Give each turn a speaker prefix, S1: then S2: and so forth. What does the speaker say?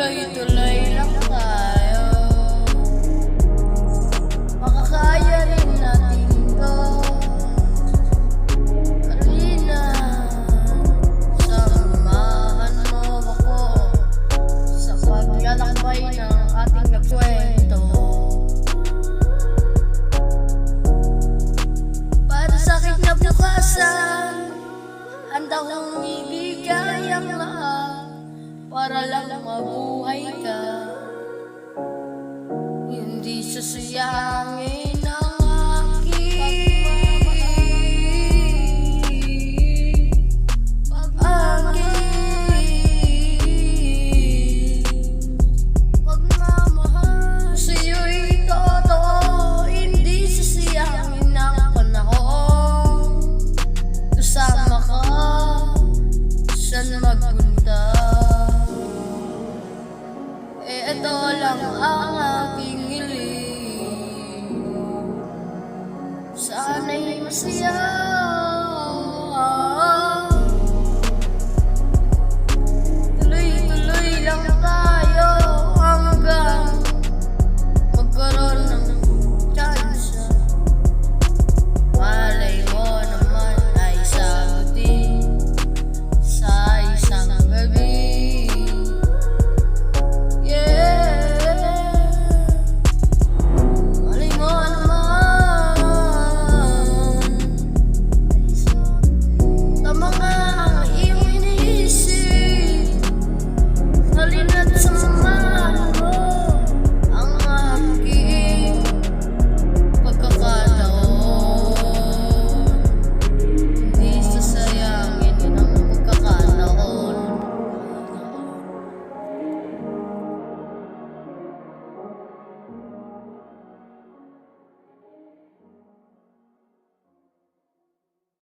S1: tuloy-tuloy lang tayo. Makakaya rin natin to. Halina, samahan mo ako sa paglalakbay ng ating nagkwento. Para sa kinabukasan, handa kong ibigay ang lahat para lang mabuhay ka. Hindi sasayangin ang pagmamahal sa'yo'y totoo. Hindi sasayangin ang panahon. Kasama ka, saan magpunta? Ito lang ang aking hiling. Sana'y masaya